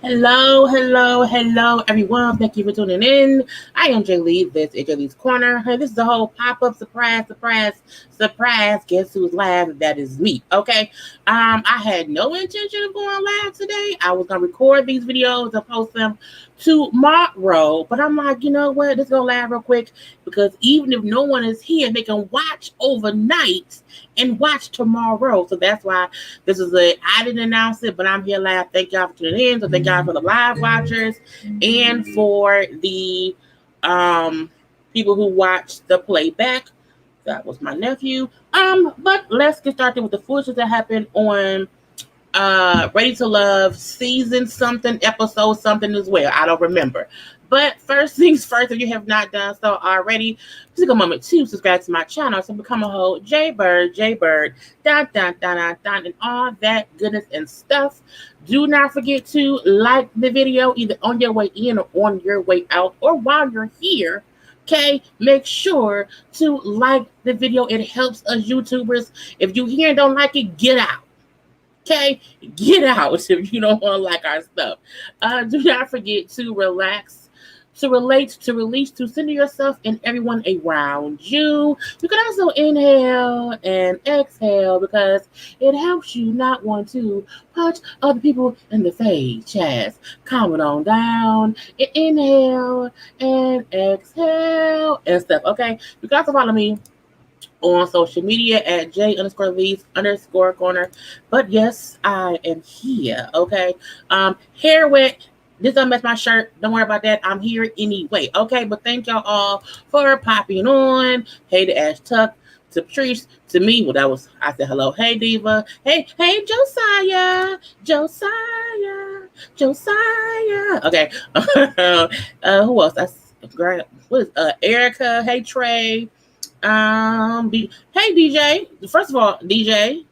Hello, everyone. Thank you for tuning in. I am Jaylee. This is JLeesCorner. Hey, this is a whole pop-up surprise. Guess who's live? That is me. Okay. I had no intention of going live today. I was gonna record these videos and post them tomorrow, but I'm like, you know what? Let's go live real quick because even if no one is here, they can watch overnight and watch tomorrow. So that's why I didn't announce it, but I'm here live. Thank y'all for tuning in. So thank y'all for the live watchers and for the people who watch the playback. That was my nephew. But let's get started with the footage that happened on Ready to Love season something, episode something as well. I don't remember. But first things first, if you have not done so already, take a moment to subscribe to my channel to become a whole JayBird, and all that goodness and stuff. Do not forget to like the video either on your way in or on your way out or while you're here. Okay, make sure to like the video. It helps us YouTubers. If you hear and don't like it, get out. Okay, get out if you don't want to like our stuff. Do not forget to relax, to relate, to release, to center yourself and everyone around you. You can also inhale and exhale because it helps you not want to punch other people in the face. Chest, calm it on down, inhale and exhale and stuff. Okay, you can also follow me on social media at J_Lees_Corner. But yes, I am here. Okay. Hair wet. This doesn't match my shirt. Don't worry about that. I'm here anyway. Okay. But thank y'all all for popping on. Hey to Ash Tuck, to Patrice, to me. Well, I said hello. Hey Diva. Hey Josiah. Okay. Who else? What is Erica? Hey Trey. Hey DJ. First of all, DJ,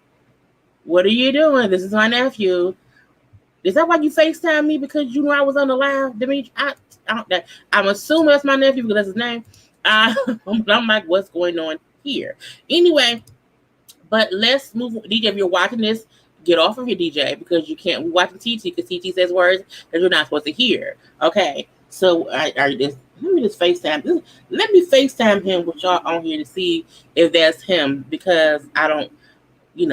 what are you doing? This is my nephew. Is that why you FaceTime me because you knew I was on the live, Dimitri? I'm assuming that's my nephew because that's his name. I'm like, what's going on here? Anyway, but let's move. DJ, if you're watching this, get off of your DJ because you can't. We're watching TT because TT says words that you're not supposed to hear. Okay, so let me just FaceTime. Let me FaceTime him with y'all on here to see if that's him because I don't, we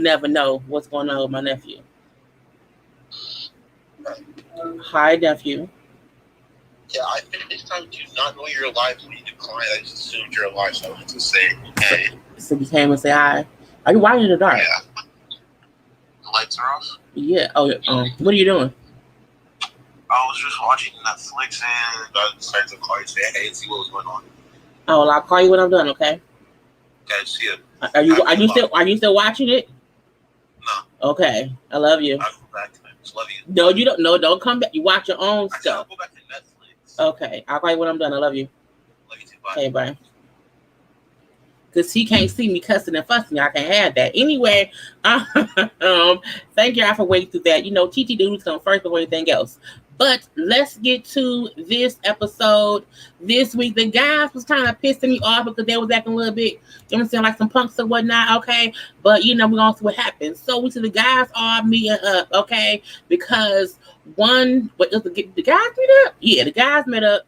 never know what's going on with my nephew. Hi, nephew. Yeah, I FaceTime do not know you're alive when you decline. I just assumed you're alive, so I wanted to say hey. So you came and say hi. Are you watching in the dark? Yeah. The lights are off? Yeah. Oh, what are you doing? I was just watching Netflix and I decided to call you and say hey and see what was going on. Oh, well, I'll call you when I'm done, okay? Okay, see you. Are you still watching it? No. Okay. I love you. I'll go back to Netflix. Love you. No, you don't. No, don't come back. You watch your own stuff. I'll go back to Netflix. Okay. I'll call you when I'm done. I love you. Love you too. Bye. Okay, bye. Because he can't see me cussing and fussing. I can't have that. Anyway, thank y'all for waiting through that. TT Dudes come first before anything else. But let's get to this episode this week. The guys was kind of pissing me off because they was acting a little bit, like some punks or whatnot, okay? But, we're going to see what happens. So we see the guys all meeting up, okay? Because the guys meet up? Yeah, the guys met up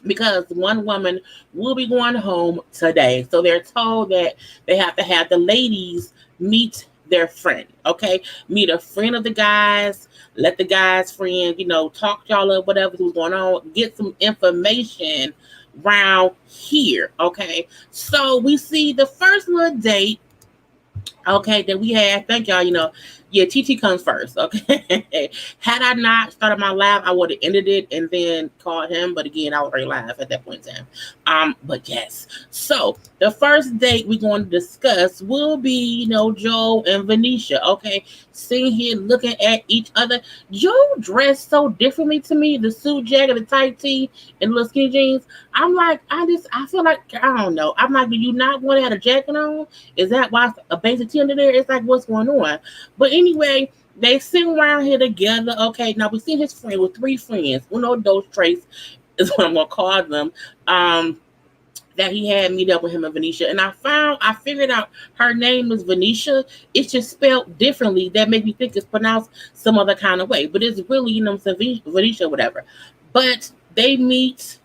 because one woman will be going home today. So they're told that they have to have the ladies meet their friend, okay? Meet a friend of the guys, let the guys' friend, talk to y'all up, whatever's going on, get some information around here, okay? So we see the first little date, okay, that we had. Thank y'all, TT comes first, okay? Had I not started my live, I would have ended it and then called him. But again, I was already live at that point in time. But yes. So the first date we're going to discuss will be, Joe and Venetia, okay? Sitting here looking at each other. Joe dressed so differently to me. The suit jacket, the tight tee, and little skinny jeans. I'm like, I feel like, I don't know. I'm like, do you not want to have a jacket on? Is that why a basic tee under there? It's like, what's going on? But anyway, they sit around here together. Okay, now we see his friend with three friends. Uno, dos, tres is what I'm going to call them. that he had meet up with him in Venetia. And I figured out her name is Verneashia. It's just spelled differently. That made me think it's pronounced some other kind of way. But it's really, Venetia, whatever. But they meet,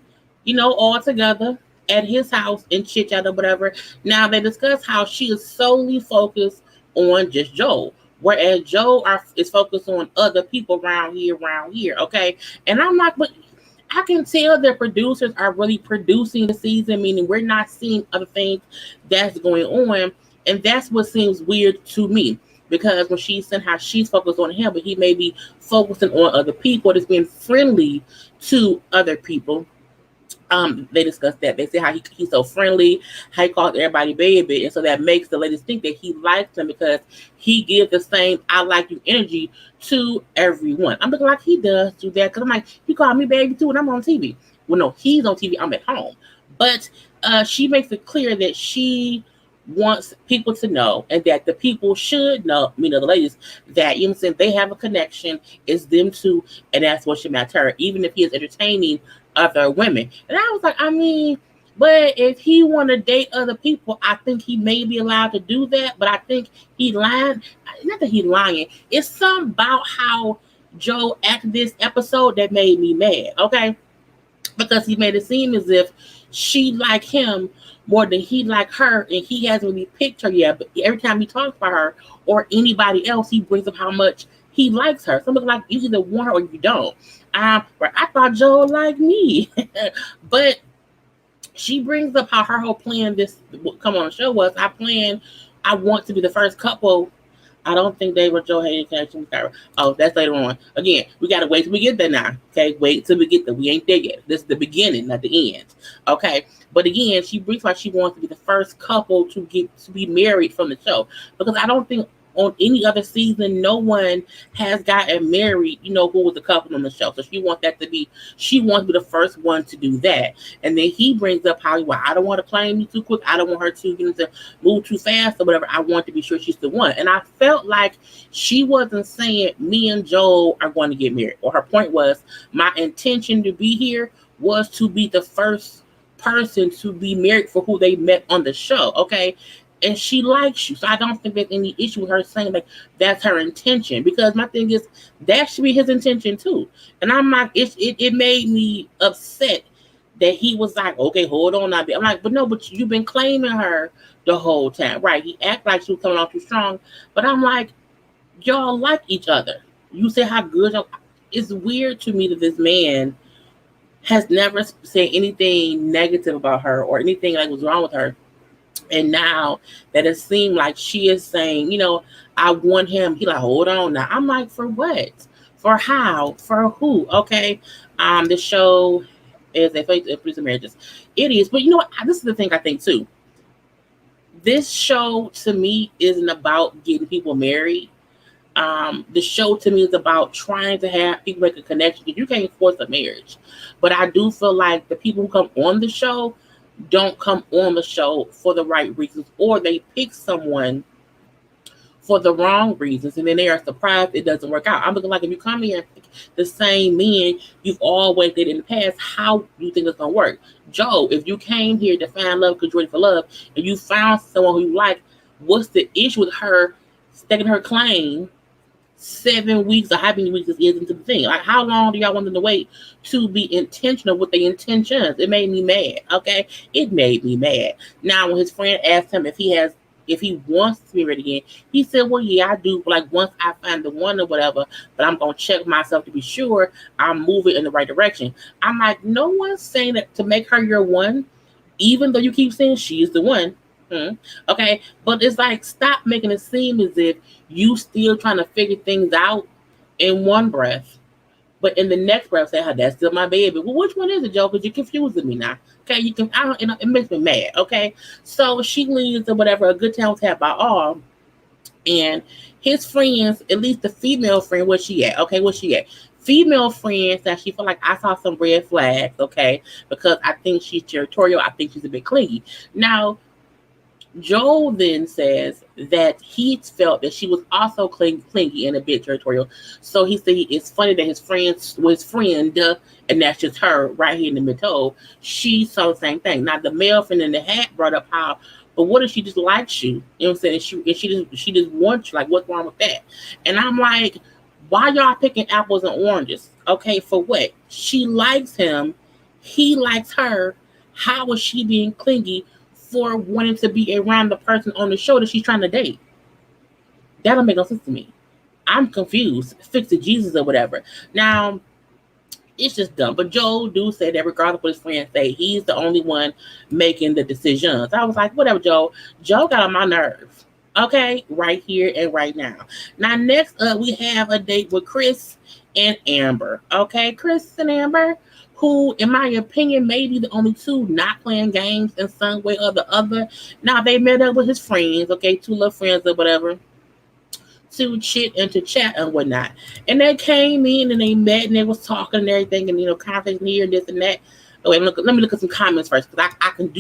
all together at his house in chit chat or whatever. Now they discuss how she is solely focused on just Joe. Whereas is focused on other people around here, okay? And I'm like, but I can tell the producers are really producing the season, meaning we're not seeing other things that's going on. And that's what seems weird to me. Because when she's saying how she's focused on him, but he may be focusing on other people, that's being friendly to other people. They discussed that. They say how he's so friendly, how he calls everybody baby, and so that makes the ladies think that he likes them because he gives the same "I like you" energy to everyone. I'm looking like he does do that because I'm like, he called me baby too, and I'm on TV. Well, no, he's on TV. I'm at home, but she makes it clear that she wants people to know, and that the people should know, the ladies, that since they have a connection, it's them two, and that's what should matter, even if he is entertaining other women. And I was like, but if he want to date other people, I think he may be allowed to do that. But I think he lying. Not that he lying. It's something about how Joe acted this episode that made me mad. Okay, because he made it seem as if she like him more than he like her, and he hasn't really picked her yet. But every time he talks about her or anybody else, he brings up how much he likes her. Something like you either want her or you don't. But I thought Joe liked me, but she brings up how her whole plan this come on the show was. I want to be the first couple. I don't think they were Joe Hayden connection with Kyra. Oh, that's later on. Again, we gotta wait till we get there now. Okay, wait till we get there. We ain't there yet. This is the beginning, not the end. Okay, but again, she brings like she wants to be the first couple to be married from the show, because I don't think on any other season, no one has gotten married, who was a couple on the show. So she wants to be the first one to do that. And then he brings up how, I don't want to claim you too quick. I don't want her to move too fast or whatever. I want to be sure she's the one. And I felt like she wasn't saying me and Joel are going to get married. Or her point was, my intention to be here was to be the first person to be married for who they met on the show. Okay. And she likes you. So I don't think there's any issue with her saying like that's her intention. Because my thing is that should be his intention too. And I'm like, it made me upset that he was like, okay, hold on. I'm like, but you've been claiming her the whole time. Right. He act like she was coming on too strong. But I'm like, y'all like each other. You say how good y'all. It's weird to me that this man has never said anything negative about her or anything like was wrong with her. And now that it seemed like she is saying, I want him. He like, hold on now. I'm like, for what? For how? For who? Okay. The show is a fake of marriages. It is. But you know what? This is the thing I think too. This show to me isn't about getting people married. The show to me is about trying to have people make a connection, because you can't force a marriage. But I do feel like the people who come on the show don't come on the show for the right reasons, or they pick someone for the wrong reasons, and then they are surprised it doesn't work out. I'm looking like, if you come here and pick the same men you've always dated in the past, how do you think it's gonna work? Joe, if you came here to find love because you're ready for love, and you found someone who you like, what's the issue with her staking her claim 7 weeks or how many weeks this is into the thing? Like, how long do y'all want them to wait to be intentional with their intentions? It made me mad. Okay, it made me mad. Now, when his friend asked him if he wants to be married again, he said, well, yeah, I do, but like once I find the one or whatever, but I'm gonna check myself to be sure I'm moving in the right direction. I'm like, no one's saying that to make her your one, even though you keep saying she's the one. Okay, but it's like, stop making it seem as if you still trying to figure things out in one breath, but in the next breath say, that's still my baby. Well, which one is it, Joe? Because you're confusing me now. Okay, it makes me mad. Okay, so she leaves or whatever. A good time was had by all, and his friends, at least the female friend, where she at? Okay, where she at? Female friends that she felt like I saw some red flags. Okay, because I think she's territorial. I think she's a bit clingy. Now, Joel then says that he felt that she was also clingy and a bit territorial. So he said it's funny that his friend, and that's just her right here in the middle. She saw the same thing. Now the male friend in the hat brought up how, but what if she just likes you? You know what I'm saying? And she just wants you. Like, what's wrong with that? And I'm like, why y'all picking apples and oranges? Okay, for what? She likes him. He likes her. How is she being clingy for wanting to be around the person on the show that she's trying to date? That don't make no sense to me. I'm confused. Fix it, Jesus or whatever. Now, it's just dumb. But Joe do say that regardless of what his friends say, he's the only one making the decisions. I was like, whatever, Joe. Joe got on my nerves. Okay, right here and right now. Now, next up, we have a date with Chris and Amber. Okay, Chris and Amber, who, in my opinion, may be the only two not playing games in some way or the other. Now, they met up with his friends, okay, two little friends or whatever, to chit and to chat and whatnot. And they came in and they met and they was talking and everything and conversation here and this and that. Oh, wait, let me look at some comments first because I can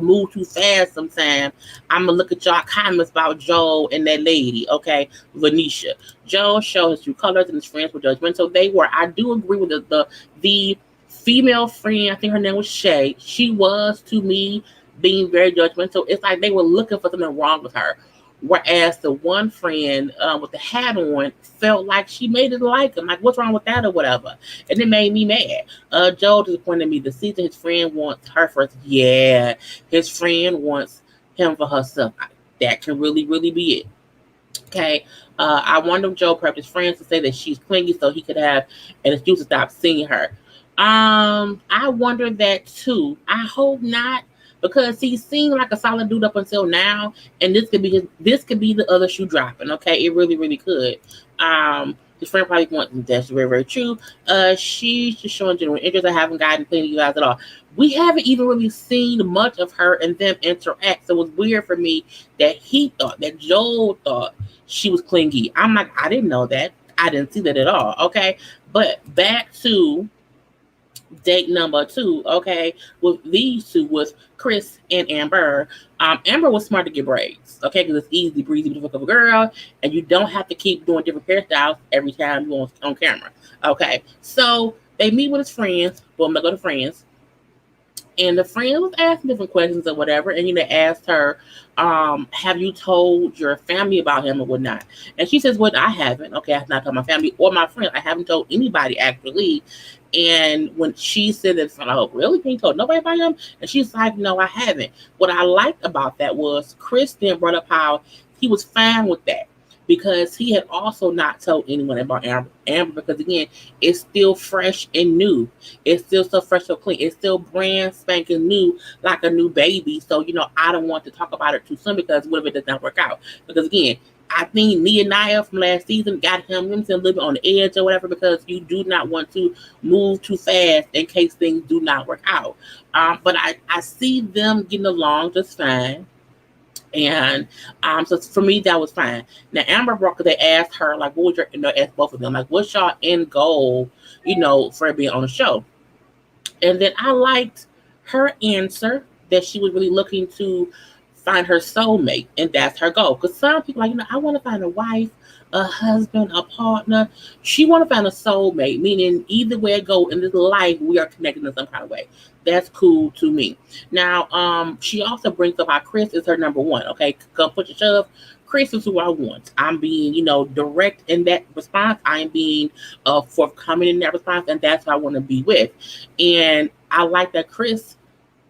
move too fast sometimes. I'm gonna look at y'all comments about Joe and that lady, okay, Verneashia. Joe showed his true colors and his friends were judgmental. They were. I do agree with the female friend. I think her name was Shay. She was to me being very judgmental. It's like they were looking for something wrong with her. Whereas the one friend with the hat on felt like she made it like him. Like, what's wrong with that or whatever? And it made me mad. Joe disappointed me. The season his friend wants her first. Yeah, his friend wants him for herself. That can really, really be it. Okay. I wonder if Joe prepped his friends to say that she's clingy so he could have an excuse to stop seeing her. I wonder that too. I hope not because he seemed like a solid dude up until now, and this could be the other shoe dropping. Okay, it really, really could. His friend probably wants that's very, very true. She's just showing genuine interest. I haven't gotten plenty of you guys at all. We haven't even really seen much of her and them interact. So it was weird for me that Joel thought she was clingy. I'm like, I didn't know that. I didn't see that at all. Okay, but back to date number two, okay, with these two was Chris and Amber. Amber was smart to get braids, okay, because it's easy breezy to fuck up a girl, and you don't have to keep doing different hairstyles every time you on camera. Okay, so they meet with his friends. Well, I'm gonna go to friends. And the friend was asking different questions or whatever, and asked her, "Have you told your family about him or whatnot?" And she says, "Well, I haven't. Okay, I have not told my family or my friend. I haven't told anybody actually." And when she said that, I'm like, "Oh, really? You ain't told nobody about him?" And she's like, "No, I haven't." What I liked about that was Chris then brought up how he was fine with that because he had also not told anyone about Amber because again, it's still fresh and new. It's still so fresh, so clean. It's still brand spanking new, like a new baby. So I don't want to talk about it too soon because what if it does not work out? Because again, I think Nehemiah from last season got him a little bit on the edge or whatever because you do not want to move too fast in case things do not work out. But I see them getting along just fine. And so for me, that was fine. Now, Amber Broker, they asked her, like, what was your, asked both of them, like, what's your end goal, for being on the show? And then I liked her answer that she was really looking to find her soulmate, and that's her goal. Because some people like, I want to find a wife, a husband, a partner. She want to find a soulmate, meaning either way it go in this life, we are connected in some kind of way. That's cool to me. Now, she also brings up how Chris is her number one. Okay, come put your shove. Chris is who I want. I'm being, direct in that response. I'm being forthcoming in that response, and that's who I want to be with. And I like that Chris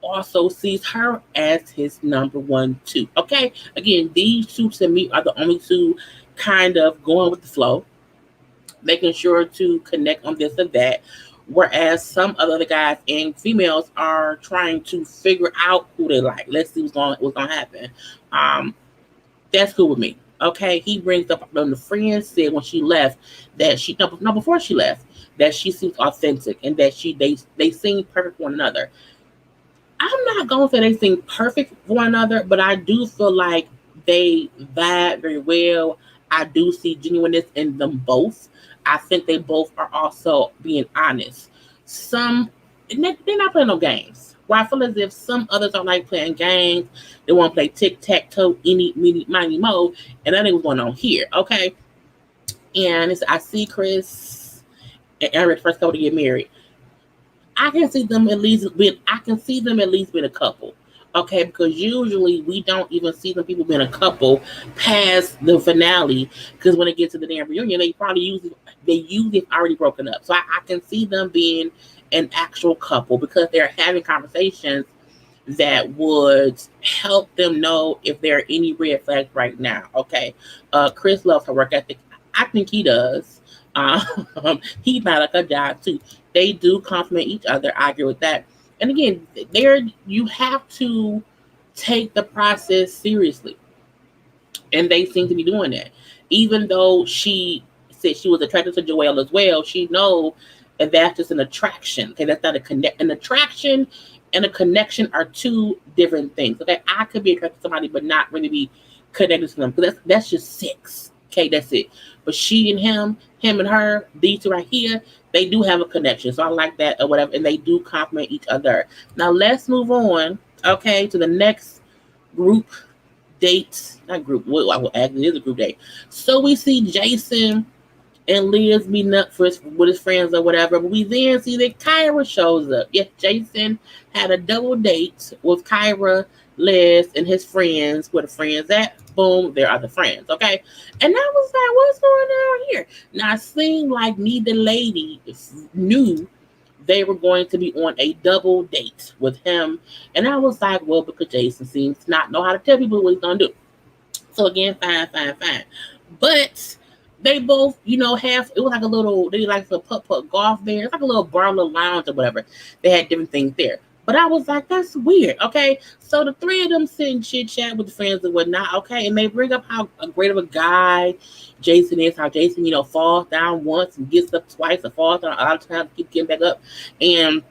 also sees her as his number one too. Okay, again, these two to me are the only two kind of going with the flow, making sure to connect on this or that. Whereas some other guys and females are trying to figure out who they like. Let's see what's gonna happen. Um, that's cool with me. Okay, he brings up when the friend said when she left that she no before she left that she seems authentic and that they seem perfect for one another. I'm not gonna say they seem perfect for one another, but I do feel like they vibe very well. I do see genuineness in them both. I think they both are also being honest. They're not playing no games. Where I feel as if some others are like playing games, they want to play tic tac toe, any, mini, miny, mo, and that ain't what's going on here, okay? And I see Chris and Eric first couple to get married. I can see them at least being I can see them at least being a couple. Okay, because usually we don't even see them people being a couple past the finale. Because when it gets to the damn reunion, they usually have already broken up. So I can see them being an actual couple because they're having conversations that would help them know if there are any red flags right now. Okay, Chris loves her work ethic. I think he does. He might like a job too. They do compliment each other. I agree with that. And again, there you have to take the process seriously, and they seem to be doing that. Even though she said she was attracted to Joel as well, she know that that's just an attraction. Okay, that's not a connect. An attraction and a connection are two different things. Okay, I could be attracted to somebody, but not really be connected to them because that's just sex. Okay, that's it. But she and him and her, these two right here, they do have a connection. So I like that or whatever, and they do compliment each other. Now let's move on. Okay, to the next group date, not group. Well, I will actually it is a group date. So we see Jason and Liz meeting up with his friends or whatever. But we then see that Kyra shows up. Yes, Jason had a double date with Kyra, Liz, and his friends. Where the friends at? Boom, there are the friends. Okay, and I was like, what's going on here? Now it seemed like neither lady knew they were going to be on a double date with him, and I was like, well, because Jason seems to not know how to tell people what he's gonna do. So again, fine. But they both, have it was like a little they like a putt golf there. It's like a little bar, little lounge or whatever. They had different things there. But I was like, that's weird. Okay. So the three of them sit and chit chat with the friends and whatnot. Okay. And they bring up how great of a guy Jason is, how Jason, falls down once and gets up twice and falls down a lot of times, keep getting back up. And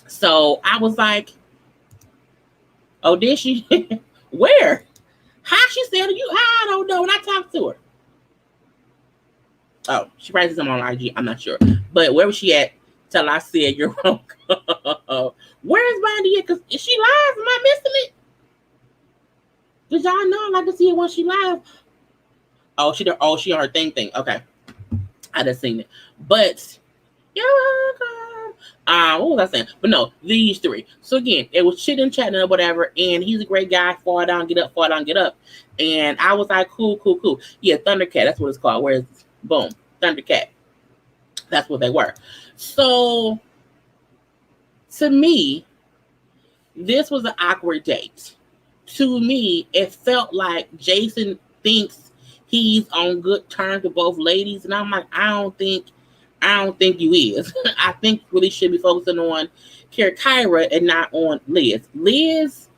so I was like, oh, did she? Where? How she said to you? I don't know. When I talked to her. Oh, she writes something on IG. I'm not sure. But where was she at till I said you're wrong? Where is Bonnie at? Because is she live? Am I missing it? Did y'all know I like to see it when she live? Oh, she on her thing. Okay. I just seen it. But you're welcome. What was I saying? But no, these three. So again, it was chit and chatting or whatever, and he's a great guy. Fall down, get up, fall down, get up. And I was like, cool. Yeah, Thundercat, that's what it's called. Whereas boom, Thundercat. That's what they were. So to me, this was an awkward date. To me, it felt like Jason thinks he's on good terms with both ladies, and I'm like, I don't think you is. I think you really should be focusing on Kyra and not on Liz. Liz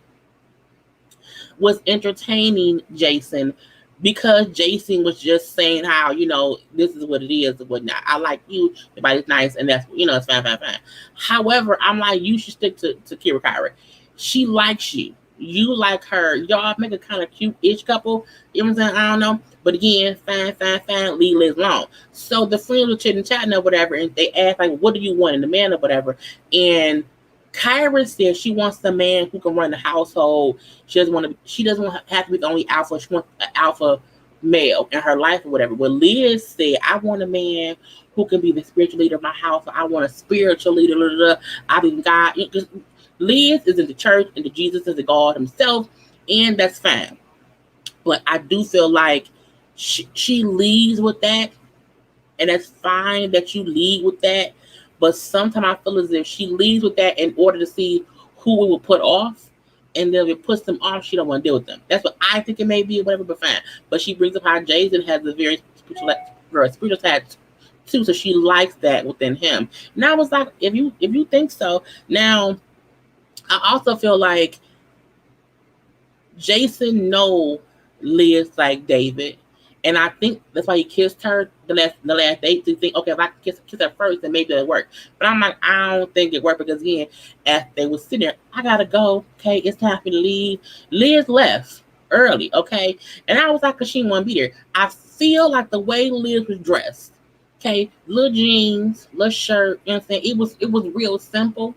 was entertaining Jason because Jason was just saying how, this is what it is and whatnot. I like you, everybody's nice, and that's, it's fine. However, I'm like, you should stick to Kyra. She likes you. You like her. Y'all make a kind of cute-ish couple. You know what I'm saying? I don't know. But again, fine, leave Liz alone. So the friends were chitting, chatting or whatever, and they asked, like, what do you want in the man or whatever? And Kyra said she wants a man who can run the household. She doesn't want to have to be the only alpha. She wants an alpha male in her life or whatever. But Liz said, I want a man who can be the spiritual leader of my house. I want a spiritual leader. I believe in God. Liz is in the church, and the Jesus is the God himself, and that's fine. But I do feel like she leads with that, and that's fine that you lead with that. But sometimes I feel as if she leads with that in order to see who we will put off, and then if it puts them off, she don't want to deal with them. That's what I think it may be, or whatever. But fine. But she brings up how Jason has a very spiritual side too, so she likes that within him. And I was like, if you think so, now. I also feel like Jason know Liz like David, and I think that's why he kissed her the last date to think, okay, if I kiss her first, then maybe it'll work. But I'm like, I don't think it worked because again, as they were sitting there, I gotta go. Okay, it's time for me to leave. Liz left early. Okay, and I was like, cause she didn't want to be there. I feel like the way Liz was dressed, okay, little jeans, little shirt. You know what I'm saying? It was real simple.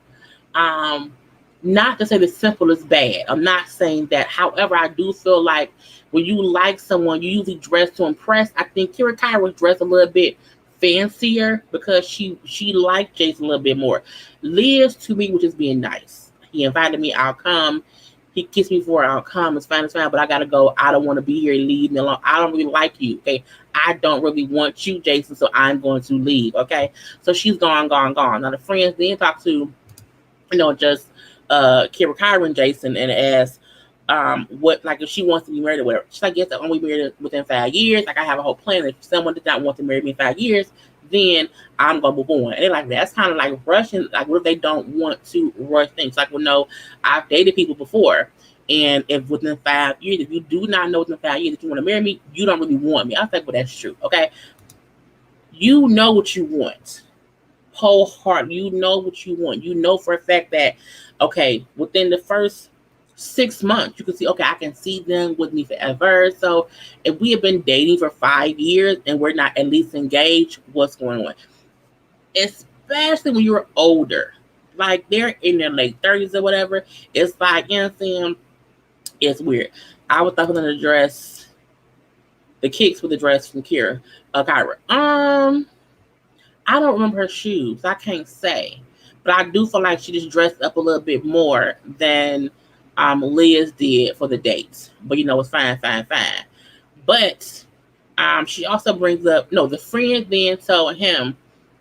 Not to say the simple is bad. I'm not saying that. However, I do feel like when you like someone, you usually dress to impress. I think Kyra was dressed a little bit fancier because she liked Jason a little bit more. Liz to me was just being nice. He invited me, I'll come. He kissed me before I'll come. It's fine, but I gotta go. I don't want to be here. Leave me alone. I don't really like you. Okay. I don't really want you, Jason, so I'm going to leave. Okay. So she's gone. Now the friends then talk to, just Kyra and Jason and ask what, like, if she wants to be married or whatever. She's like, yes, I want to be married within 5 years. Like, I have a whole plan. If someone does not want to marry me in 5 years, then I'm gonna move on. And they're like, that's kind of like rushing. Like, what if they don't want to rush things? Like, well, no, I've dated people before. And if within 5 years, if you do not know within 5 years that you want to marry me, you don't really want me. I was like, well, that's true. Okay. You know what you want. Wholehearted. You know what you want. You know for a fact that, okay, within the first 6 months, you can see, okay, I can see them with me forever. So if we have been dating for 5 years and we're not at least engaged, what's going on? Especially when you're older, like they're in their late 30s or whatever. It's like, you know what I'm saying? It's weird. I was talking to dress, the kicks with the dress from Kyra. I don't remember her shoes. I can't say. But I do feel like she just dressed up a little bit more than Liz did for the dates. But it's fine. But she also brings up, no, the friends then told him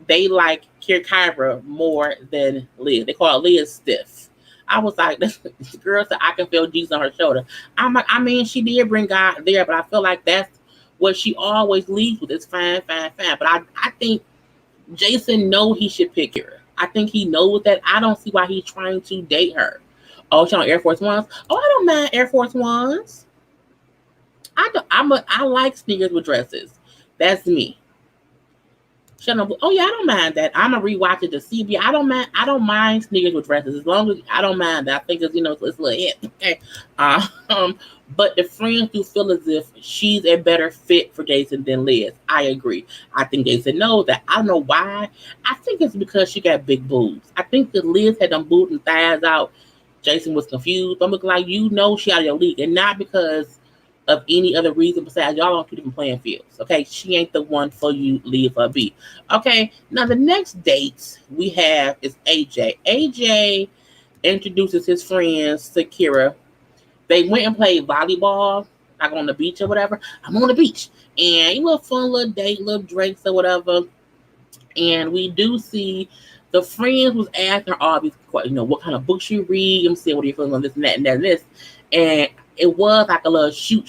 they like Kyra more than Liz. They call Liz stiff. I was like, this girl said I can feel Jesus on her shoulder. I'm like, I mean, she did bring God there, but I feel like that's what she always leads with. It's fine. But I think Jason know he should pick her. I think he knows that. I don't see why he's trying to date her. Oh, she on Air Force Ones. Oh, I don't mind Air Force Ones. I like sneakers with dresses. That's me. Shut up. Oh yeah, I don't mind that. I'm gonna rewatch it to see. I don't mind sneakers with dresses as long as I don't mind that. I think it's it's a little hit. Okay. But the friends do feel as if she's a better fit for Jason than Liz. I agree. I think Jason knows that. I don't know why. I think it's because she got big boobs. I think that Liz had them boobs and thighs out. Jason was confused. I'm looking like she out of your league, and not because of any other reason besides y'all on two different playing fields. Okay, she ain't the one for you. Leave her be. Okay, now the next date we have is AJ. AJ introduces his friends to Kyra. They went and played volleyball, like on the beach or whatever. I'm on the beach, and a little fun, little date, little drinks or whatever. And we do see the friends was asking her all these questions, what kind of books you read. I'm saying, what are you feeling on this and that and that and this. And it was like a little shoot,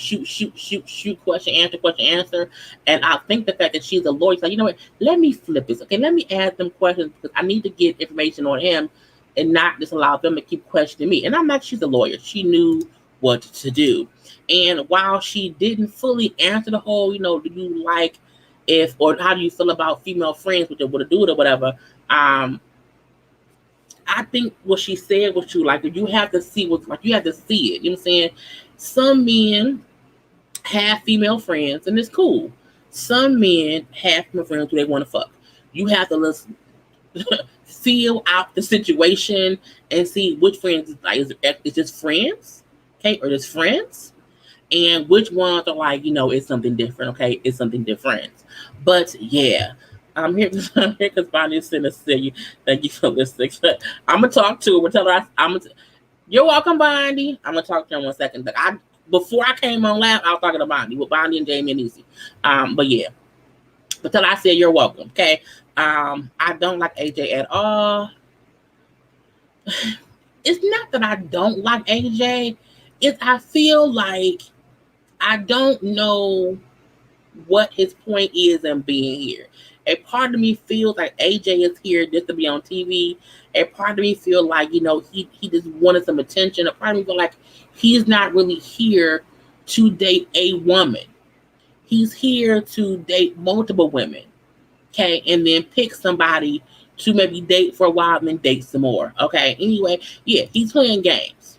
question, answer. And I think the fact that she's a lawyer, she's like, you know what, let me flip this. Okay, let me ask them questions because I need to get information on him and not just allow them to keep questioning me. And I'm like, she's a lawyer. She knew what to do. And while she didn't fully answer the whole, do you like or how do you feel about female friends with a dude or whatever, I think what she said was true. Like, you have to see you have to see it. You know what I'm saying? Some men have female friends, and it's cool. Some men have female friends who they want to fuck. You have to listen, feel out the situation and see which friends is just friends, okay, or just friends, and which ones are like, it's something different, okay, it's something different. But yeah. I'm here because Bonnie is sent us to you. Thank you for listening. I'm gonna talk to her. We'll tell her you're welcome, Bonnie. I'm gonna talk to her in 1 second. But before I came on live, I was talking to Bonnie with Bonnie and Jamie and Easy. But yeah. But tell her I said you're welcome. Okay. I don't like AJ at all. It's not that I don't like AJ. I feel like I don't know what his point is in being here. A part of me feels like AJ is here just to be on TV. A part of me feel like, he just wanted some attention. A part of me feel like he's not really here to date a woman. He's here to date multiple women. Okay. And then pick somebody to maybe date for a while and then date some more. Okay. Anyway, yeah, he's playing games.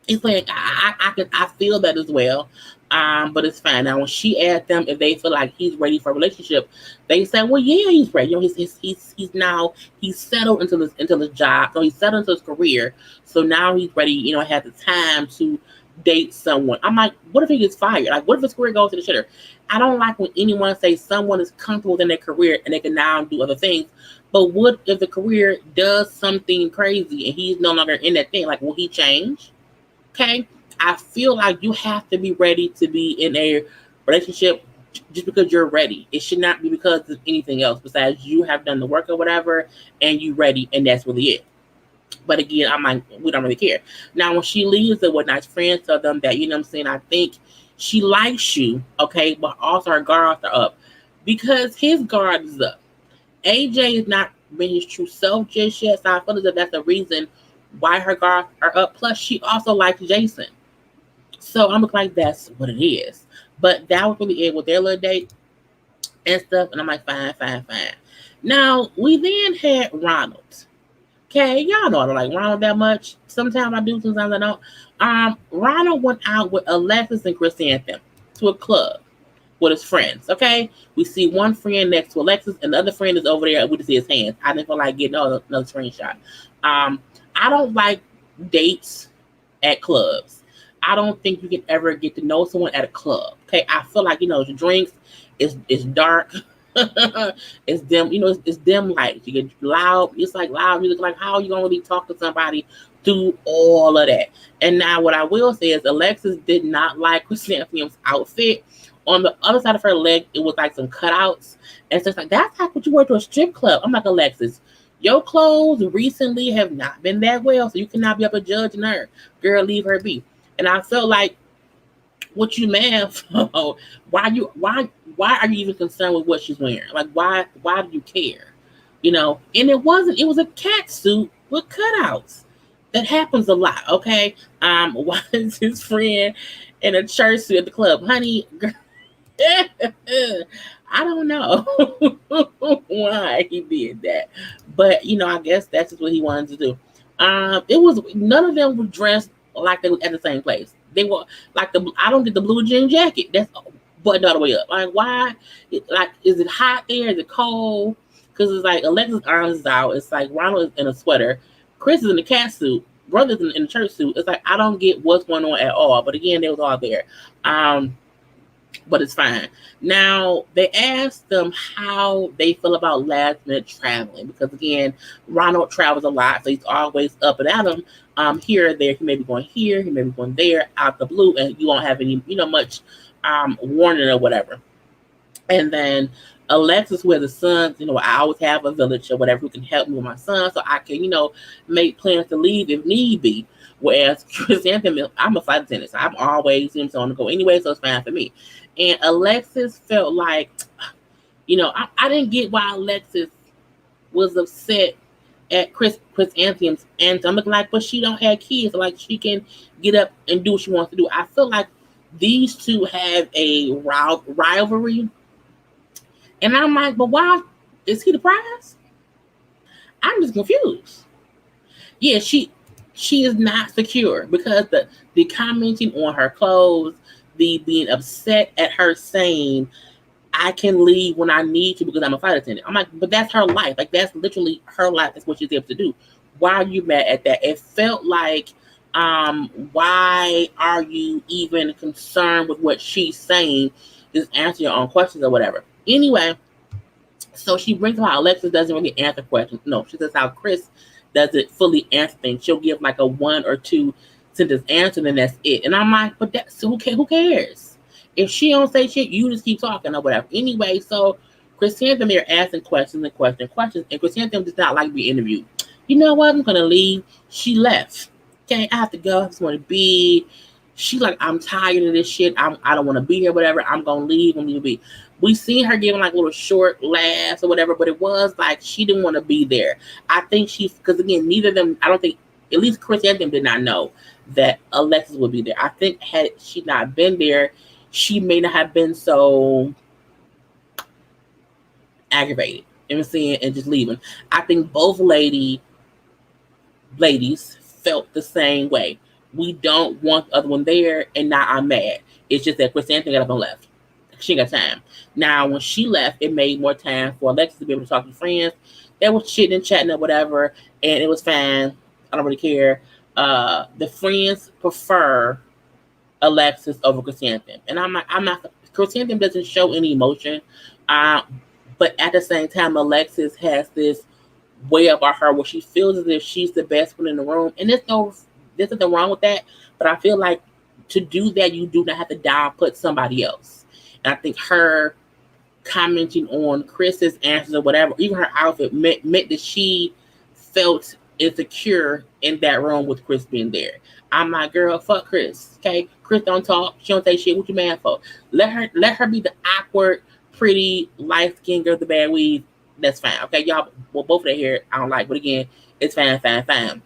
He's playing. I feel that as well. But it's fine. Now, when she asked them if they feel like he's ready for a relationship, they said, "Well, yeah, he's ready. You know, he's now he's settled into this job. So he's settled into his career. So now he's ready. You know, has the time to date someone." I'm like, what if he gets fired? Like, what if his career goes to the shitter? I don't like when anyone says someone is comfortable within their career and they can now do other things. But what if the career does something crazy and he's no longer in that thing? Like, will he change? Okay. I feel like you have to be ready to be in a relationship just because you're ready. It should not be because of anything else besides you have done the work or whatever and you ready, and that's really it. But again, I'm like, we don't really care. Now, when she leaves the nice friends tell them that, you know what I'm saying, I think she likes you, okay, but also her guards are up because his guard is up. AJ is not being his true self just yet, so I feel as if that's the reason why her guards are up. Plus, she also likes Jason. So I'm like, that's what it is. But that was really it with their little date and stuff. And I'm like, fine, fine, fine. Now, we then had Ronald. Okay, y'all know I don't like Ronald that much. Sometimes I do, sometimes I don't. Ronald went out with Alexis and Chrisantheium to a club with his friends. Okay, we see one friend next to Alexis, and the other friend is over there. We just see his hands. I didn't feel like getting another screenshot. I don't like dates at clubs. I don't think you can ever get to know someone at a club. Okay, I feel like the drinks is dark. It's dim, it's dim lights. You get loud, it's like loud music. Like, how are you gonna really talk to somebody through all of that? And now what I will say is Alexis did not like Chrisantheum's outfit. On the other side of her leg, it was like some cutouts. And so it's like, that's how could you wear to a strip club? I'm like, Alexis, your clothes recently have not been that well, so you cannot be up a judging her. Girl, leave her be. And I felt like, what you mad for? Why are you even concerned with what she's wearing? Like, why do you care? And it was a cat suit with cutouts. That happens a lot, okay? Why is his friend in a church suit at the club? Honey, girl, I don't know why he did that. But I guess that's just what he wanted to do. It was none of them were dressed like they were at the same place. They were like I don't get the blue jean jacket. That's buttoned all the way up. Like, why? Is it hot there? Is it cold? Because it's like Alexis' arms is out. It's like Ronald is in a sweater. Chris is in a cat suit. Brother's in a church suit. It's like, I don't get what's going on at all. But again, they was all there. But it's fine. Now, they asked them how they feel about last minute traveling. Because again, Ronald travels a lot. So he's always up and at them. Here or there. He may be going here. He may be going there out the blue. And you won't have any, much warning or whatever. And then Alexis, who has a son, I always have a village or whatever who can help me with my son so I can, make plans to leave if need be. Whereas Chrisantheium, I'm a flight attendant, so I'm always on the go anyway, so it's fine for me. And Alexis felt like, I didn't get why Alexis was upset at Chrisantheum's answer. I'm looking like, but she don't have kids, so like she can get up and do what she wants to do. I feel like these two have a rivalry. And I'm like, but why is he the prize? I'm just confused. Yeah, she is not secure because the commenting on her clothes, the being upset at her saying, I can leave when I need to because I'm a flight attendant. I'm like, but that's her life. Like, that's literally her life. That's what she's able to do. Why are you mad at that? It felt like, why are you even concerned with what she's saying? Just answer your own questions or whatever. Anyway, so she brings up how Alexis doesn't really answer questions. No, she says how Chris doesn't fully answer things. She'll give like a 1 or 2 sentence answer, and that's it. And I'm like, but that's who cares? If she don't say shit, you just keep talking or whatever. Anyway, so Chrisantheium here asking questions, and Chrisantheium does not like to be interviewed. You know what? I'm gonna leave. She left. Okay, I have to go. I just want to be. She like, I'm tired of this shit. I don't want to be here, whatever. I'm gonna leave. I'm gonna be. We seen her giving like little short laughs or whatever, but it was like she didn't want to be there. I think because again, neither of them, I don't think, at least Chrisantheium did not know that Alexis would be there. I think had she not been there, she may not have been so aggravated. You know what I'm saying? And just leaving. I think both ladies felt the same way. We don't want the other one there, and now I'm mad. It's just that Chrisantheium got up and left. She ain't got time. Now, when she left, it made more time for Alexis to be able to talk to friends. They was chitting and chatting or whatever, and it was fine. I don't really care. The friends prefer Alexis over Chrysanthemum. And I'm not, Chrysanthemum doesn't show any emotion. Uh, but at the same time, Alexis has this way about her where she feels as if she's the best one in the room. And there's nothing wrong with that. But I feel like to do that, you do not have to down put somebody else. And I think her commenting on Chris's answers or whatever, even her outfit, meant that she felt insecure in that room with Chris being there. I'm like, girl, fuck Chris. Okay, Chris don't talk. She don't say shit. What you mad for? Let her be the awkward, pretty, light skinned girl with the bad weave. That's fine. Okay, y'all. Well, both of that here I don't like, but again, it's fine.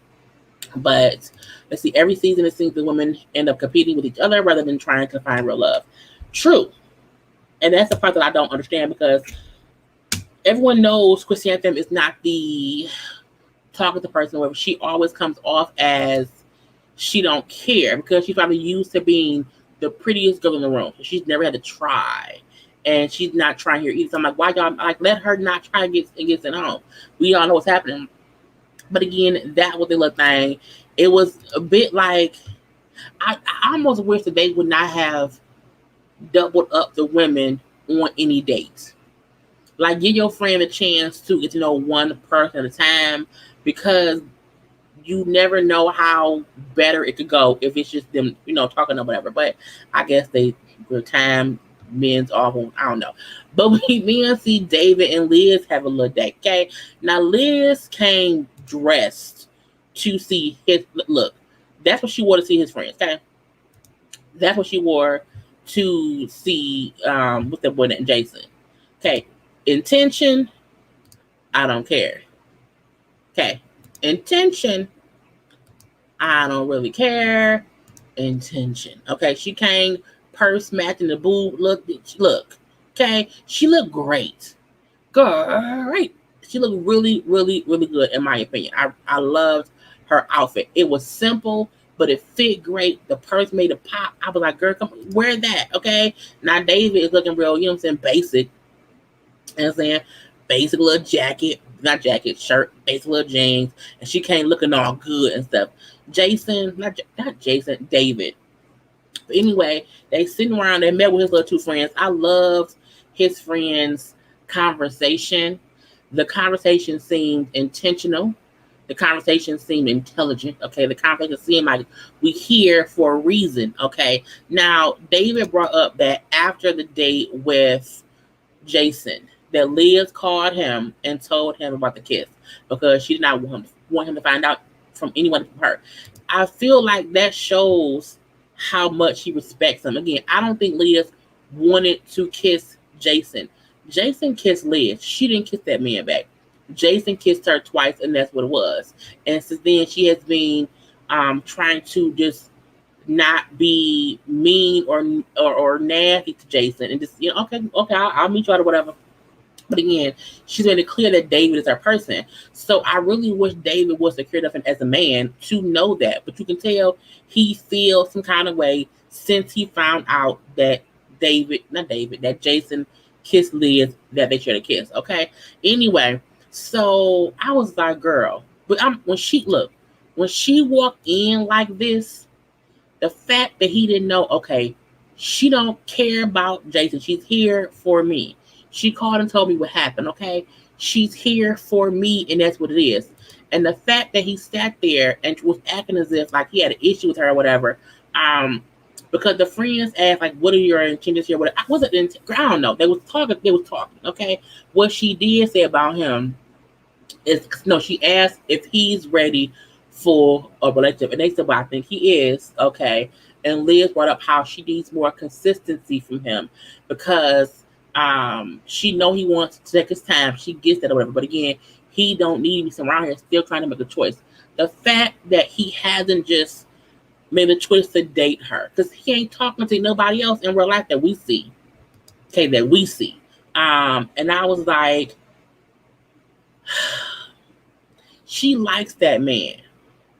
But let's see. Every season, it seems the women end up competing with each other rather than trying to find real love. True, and that's the part that I don't understand because everyone knows Chrisanthemum is not the talking to person. Where she always comes off as she don't care because she's probably used to being the prettiest girl in the room. She's never had to try. And she's not trying here either. So I'm like, why y'all like let her not try and get sent home? We all know what's happening. But again, that was the little thing. It was a bit like I almost wish that they would not have doubled up the women on any dates. Like give your friend a chance to get to know one person at a time because you never know how better it could go if it's just them, talking or whatever. But I guess their time men's awful. I don't know. But we then see David and Liz have a little date. Okay. Now Liz came dressed to see his look. That's what she wore to see his friends. Okay. That's what she wore to see with the boy named Jason. Okay. Intention, I don't care. Okay. Intention, I don't really care. Intention. Okay, she came purse matching the boob. Look. Okay, she looked great. Great. She looked really, really, really good in my opinion. I loved her outfit. It was simple, but it fit great. The purse made a pop. I was like, girl, come wear that. Okay. Now David is looking real, basic. You know what I'm saying? Basic little jacket, not jacket, shirt, basic little jeans, and she came looking all good and stuff. Jason, not Jason, David. But anyway, they sitting around, they met with his little two friends. I loved his friends' conversation. The conversation seemed intentional. The conversation seemed intelligent. Okay, the conversation seemed like we here for a reason. Okay, now David brought up that after the date with Jason, that Liz called him and told him about the kiss because she did not want him to find out from anyone from her. I feel like that shows how much he respects him. Again, I don't think Liz wanted to kiss Jason. Jason kissed Liz. She didn't kiss that man back. Jason kissed her twice, and that's what it was. And since then, she has been trying to just not be mean or nasty to Jason, and just okay, I'll meet you out or whatever. But again, she's made it clear that David is her person. So I really wish David was secure enough as a man to know that. But you can tell he feels some kind of way since he found out that that Jason kissed Liz, that they shared a kiss. Okay. Anyway, so I was like, girl, but when she walked in like this, the fact that he didn't know, okay, she don't care about Jason. She's here for me. She called and told me what happened, okay? She's here for me, and that's what it is. And the fact that he sat there and was acting as if like he had an issue with her or whatever, because the friends asked like, "What are your intentions here?" I don't know. They was talking, okay? What she did say about him is no. She asked if he's ready for a relationship, and they said, "Well, I think he is." Okay, and Liz brought up how she needs more consistency from him because she know he wants to take his time. She gets that or whatever. But again, he don't need me around here still trying to make a choice. The fact that he hasn't just made a choice to date her because he ain't talking to nobody else in real life that we see. Okay, that we see. And I was like, she likes that man.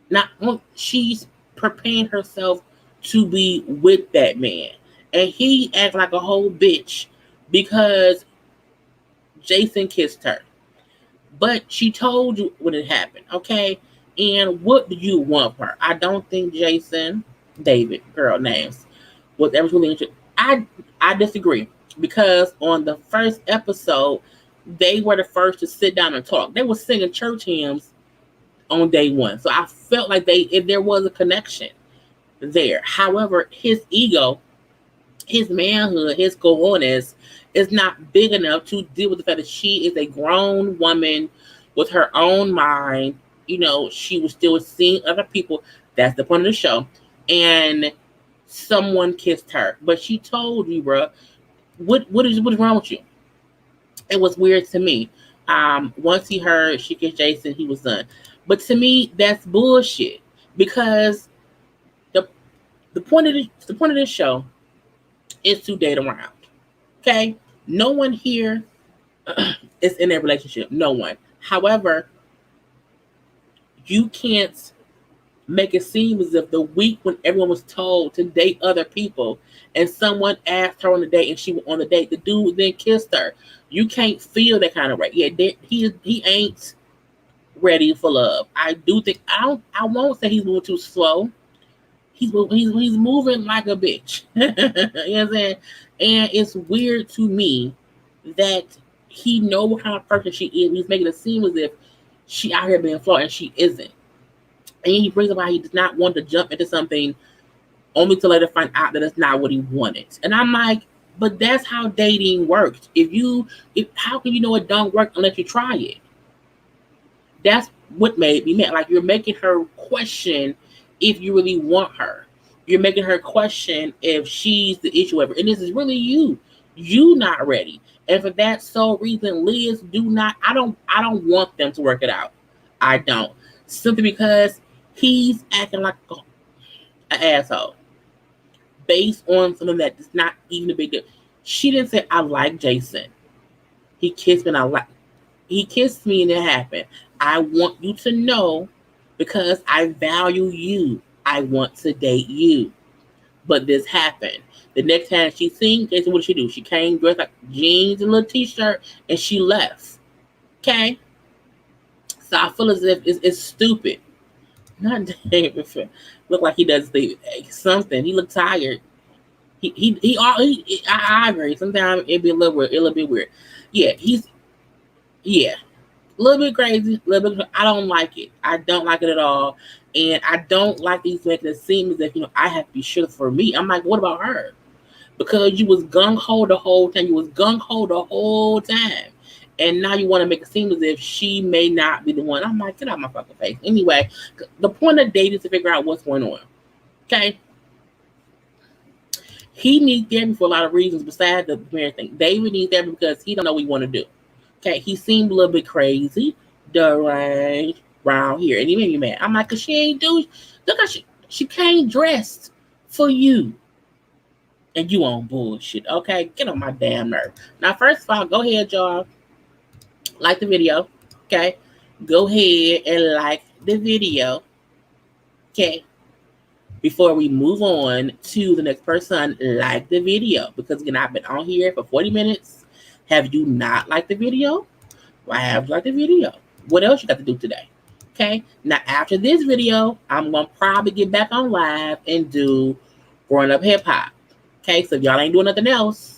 Not she's preparing herself to be with that man. And he act like a whole bitch because Jason kissed her. But she told you when it happened, okay? And what do you want from her? I don't think Jason, David, girl names, was ever really interested. I disagree because on the first episode, they were the first to sit down and talk. They were singing church hymns on day one, so I felt like if there was a connection there. However, his ego, his manhood, his cojones is not big enough to deal with the fact that she is a grown woman with her own mind. She was still seeing other people. That's the point of the show. And someone kissed her. But she told you, bro, what is wrong with you? It was weird to me. Once he heard she kissed Jason, he was done. But to me, that's bullshit. Because the point of this show is to date around. Okay? No one here is in a relationship. No one. However, you can't make it seem as if the week when everyone was told to date other people and someone asked her on the date and she went on the date, the dude then kissed her. You can't feel that kind of way. Yeah, he ain't ready for love. I do think I won't say he's moving too slow. He's moving like a bitch. You know what I'm saying? And it's weird to me that he know what kind of person she is. He's making it seem as if she out here being flawed and she isn't. And he brings up how he does not want to jump into something only to later find out that it's not what he wanted. And I'm like, but that's how dating works. How can you know it don't work unless you try it? That's what made me mad. Like, you're making her question if you really want her. You're making her question if she's the issue ever. And this is really you. You not ready. And for that sole reason, Liz, I don't want them to work it out. I don't. Simply because he's acting like an asshole. Based on something that is not even a big deal. She didn't say, I like Jason. He kissed me and he kissed me and it happened. I want you to know because I value you. I want to date you. But this happened. The next time she seen Jason, what did she do? She came dressed like jeans and a little t-shirt and she left. Okay? So I feel as if it's stupid. Not David. Look like he does something. He looked tired. I agree. Sometimes it'd be a little bit weird. Yeah, a little bit crazy. I don't like it. I don't like it at all. And I don't like these making it seem as if, I have to be sure for me. I'm like, what about her? Because you was gung-ho the whole time. And now you want to make it seem as if she may not be the one. I'm like, get out my fucking face. Anyway, the point of dating is to figure out what's going on. Okay? He needs therapy for a lot of reasons besides the parent thing. David needs therapy because he don't know what he want to do. Okay? He seemed a little bit crazy, deranged, around here. And he made me mad. I'm like, because she ain't do. Look how she came dressed for you. And you on bullshit. Okay? Get on my damn nerve. Now, first of all, go ahead, y'all. Like the video. Okay? Go ahead and like the video. Okay? Before we move on to the next person, like the video. Because, again, I've been on here for 40 minutes. Have you not liked the video? Why have you liked the video? What else you got to do today? Okay? Now, after this video, I'm going to probably get back on live and do Growing Up Hip Hop. Okay? So, if y'all ain't doing nothing else,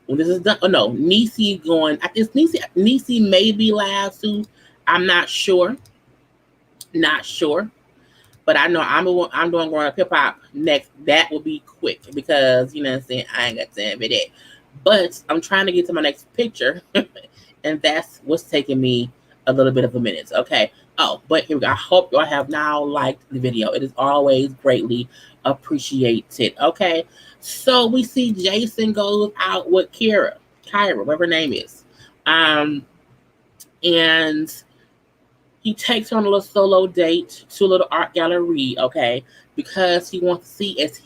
when this is done, oh no, Niecy going, I guess Niecy may be live too. I'm not sure. Not sure. But I know I'm doing Growing Up Hip Hop next. That will be quick because, you know what I'm saying, I ain't got time for that. But I'm trying to get to my next picture. And that's what's taking me a little bit of a minute. Okay. Oh, but here we go. I hope y'all have now liked the video. It is always greatly appreciated. Okay. So we see Jason goes out with Kyra, whatever her name is. And he takes her on a little solo date to a little art gallery, okay? Because he wants to see, as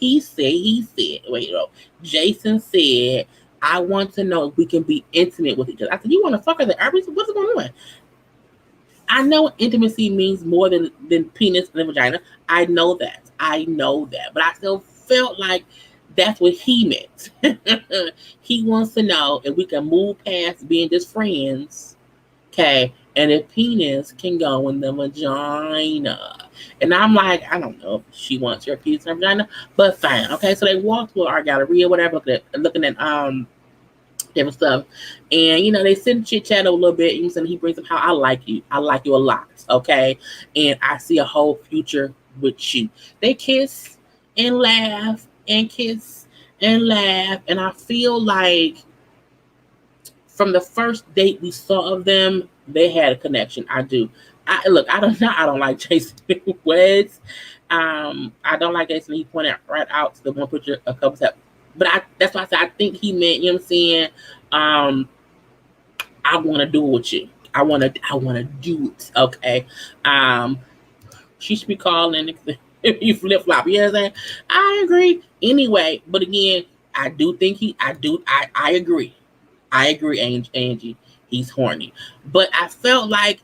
Jason said, I want to know if we can be intimate with each other. I said, you want to fuck her there? What's going on? I know intimacy means more than penis and vagina. I know that. I know that, but I still felt like that's what he meant. He wants to know if we can move past being just friends, okay, and if penis can go in the vagina. And I'm like, I don't know if she wants your penis in her vagina, but fine. Okay, so they walk through our gallery or whatever, looking at different stuff. And they sit and chit chat a little bit. And he brings up how I like you. I like you a lot. Okay. And I see a whole future with you. They kiss and laugh and kiss and laugh. And I feel like from the first date we saw of them, they had a connection. I do. I don't like Jason Weds. I don't like Jason. He pointed right out to the one picture a couple steps. But that's why I said I think he meant, you know what I'm saying? I want to do it with you. I wanna do it. Okay. Um, she should be calling you flip flop. You know what I'm saying? I agree. Anyway, but again, I do think I agree. I agree, Angie. He's horny. But I felt like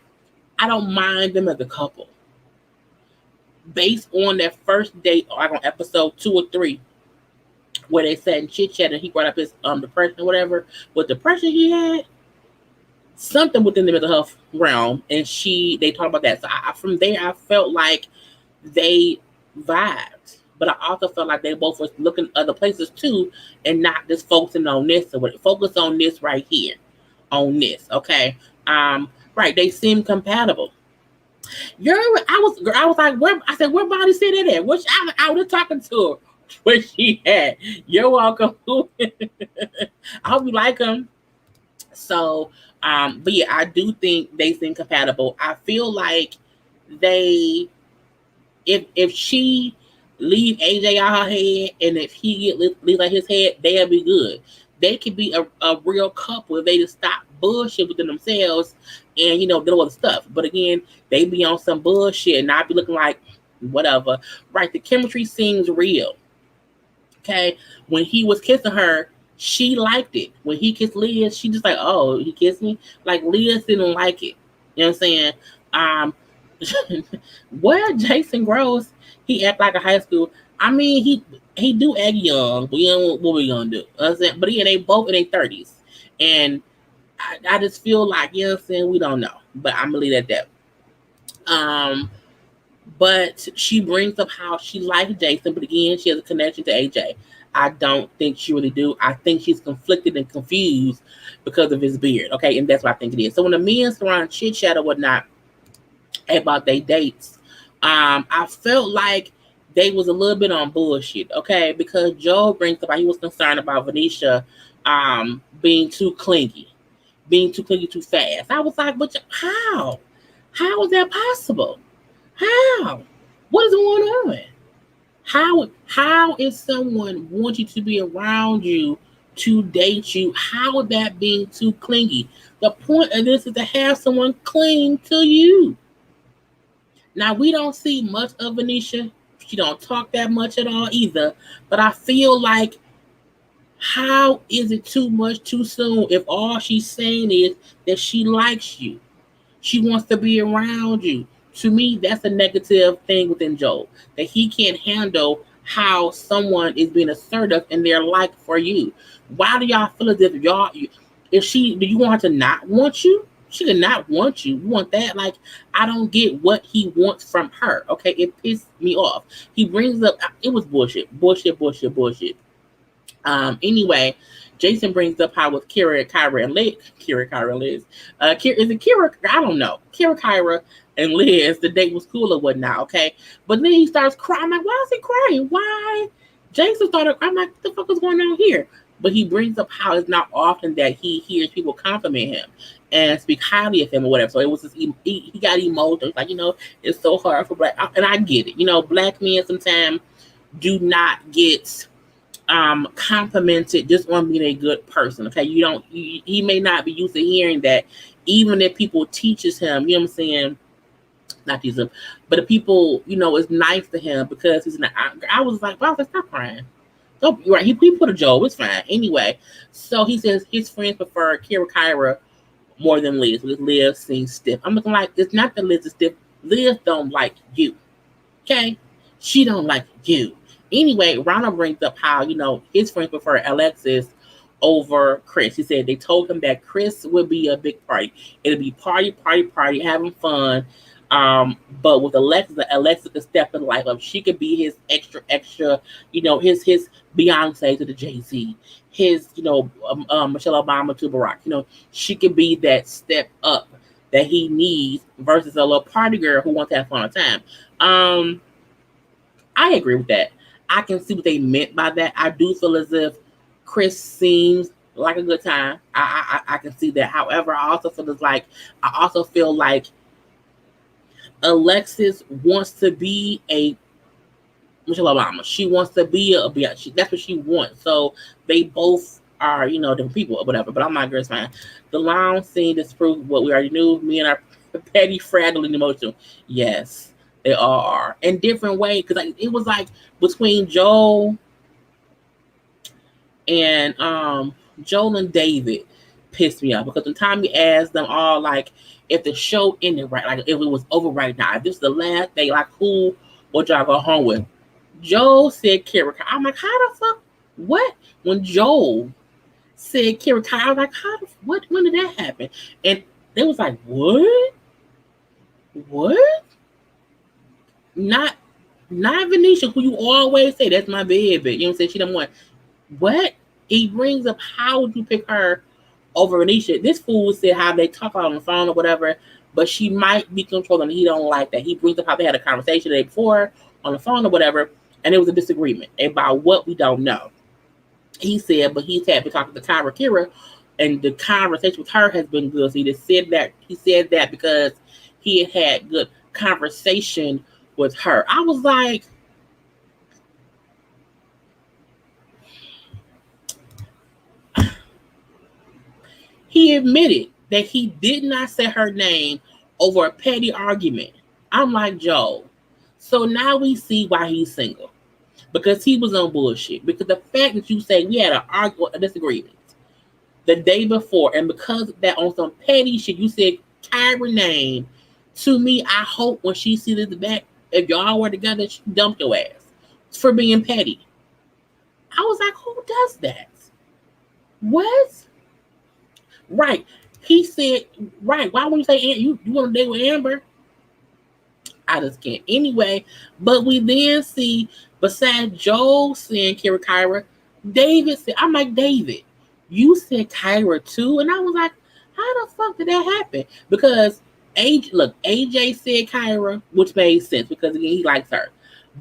I don't mind them as a couple. Based on their first date, like on episode 2 or 3, where they sat and chit chat and he brought up his depression or whatever, what depression he had, something within the mental health realm, and they talked about that. So from there, I felt like they vibed, but I also felt like they both was looking other places too, and not just focusing on this or what. Focus on this right here, on this, okay? Right? They seem compatible. I was like, where? I said, where body sit it at? Which I was talking to her. Where she at? You're welcome. I hope you like them. So, but yeah, I do think they seem compatible. I feel like they, if she leave AJ out her head, and if he leave out his head, they'll be good. They could be a real couple if they just stop bullshit within themselves and deal with stuff. But again, they be on some bullshit and not be looking like whatever. Right? The chemistry seems real. Okay, when he was kissing her, she liked it. When he kissed Liz, she just like, oh, he kissed me. Like Liz didn't like it. You know what I'm saying? Um, well, Jason Gross, he act like a high school. I mean, he do act young, but what we gonna do? You know what I'm saying? But yeah, they both in their 30s, and I just feel like, you know what I'm saying, we don't know. But I'm gonna leave it at that. But she brings up how she likes Jason, but again, she has a connection to AJ. I don't think she really do. I think she's conflicted and confused because of his beard. Okay, and that's what I think it is. So when the men surround chit chat or whatnot about their dates, I felt like they was a little bit on bullshit. Okay, because Joe brings up how he was concerned about Venetia being too clingy, too fast. I was like, but how? How is that possible? How? What is going on? How is someone want you to be around you to date you? How is that being too clingy? The point of this is to have someone cling to you. Now we don't see much of Venetia. She don't talk that much at all either. But I feel like, how is it too much too soon if all she's saying is that she likes you? She wants to be around you. To me, that's a negative thing within Joel, that he can't handle how someone is being assertive in their like for you. Why do y'all feel as if do you want her to not want you? She did not want you. You want that? Like, I don't get what he wants from her. Okay, it pissed me off. He brings up, it was bullshit. Anyway, Jason brings up how with Kyra, and Liz, is it Kyra? I don't know. Kyra, and Liz, the date was cool or whatnot, okay? But then he starts crying. I'm like, why is he crying? Why? Jason started, I'm like, what the fuck is going on here? But he brings up how it's not often that he hears people compliment him and speak highly of him or whatever. So it was just, he got emotional. Like, it's so hard for black, and I get it. Black men sometimes do not get complimented just on being a good person. Okay, he may not be used to hearing that, even if people teaches him, you know what I'm saying, not teach him, but the people, is nice to him because he's not. I was like, wow, stop crying. Don't be right. He put a Joe, it's fine. Anyway, so he says his friends prefer Kyra more than Liz, because Liz seems stiff. I'm looking like, it's not that Liz is stiff. Liz don't like you. Okay? She don't like you. Anyway, Ronald brings up how, his friends prefer Alexis over Chris. He said they told him that Chris would be a big party. It'll be party, party, party, having fun. But with Alexis could step in life up. She could be his extra, extra, his Beyonce to the Jay-Z, his, Michelle Obama to Barack. She could be that step up that he needs versus a little party girl who wants to have fun all the time. I agree with that. I can see what they meant by that. I do feel as if Chris seems like a good time. I can see that. However, I also feel like Alexis wants to be a Michelle Obama. She wants to be a Beyonce. That's what she wants. So they both are, different people or whatever. But I'm not a Chris fan. The lounge scene disproves what we already knew. Me and our petty, fragile, and emotional. Yes, they all are in different ways. Because it was like between Joel and David pissed me off because the time he asked them all like if the show ended right, like if it was over right now, if this is the last day, like who would y'all go home with? Joel said Kyra. I'm like, how the fuck? What? When Joel said Kyra, I was like, what? When did that happen? And they was like, what? What? Not Venetia, who you always say that's my baby. You know what I'm saying? She don't want. What? He brings up how would you pick her over Venetia? This fool said how they talk on the phone or whatever, but she might be controlling. He don't like that. He brings up how they had a conversation the day before on the phone or whatever, and it was a disagreement about what we don't know. He said, but he's had been talking to Kyra, and the conversation with her has been good. So he just said that. He said that because he had good conversation with her. I was like, he admitted that he did not say her name over a petty argument. I'm like, Joe. So now we see why he's single. Because he was on bullshit. Because the fact that you say we had a disagreement the day before, and because of that on some petty shit, you said Kyra's name. To me, I hope when she sees this back, if y'all were together, she dumped your ass for being petty. I was like, who does that? What? Right. He said, right. Why would you say you want to date with Amber? I just can't. Anyway, but we then see, besides Joe saying Kyra, David said, I'm like, David, you said Kyra too? And I was like, how the fuck did that happen? Because AJ said Kyra, which made sense because again, he likes her.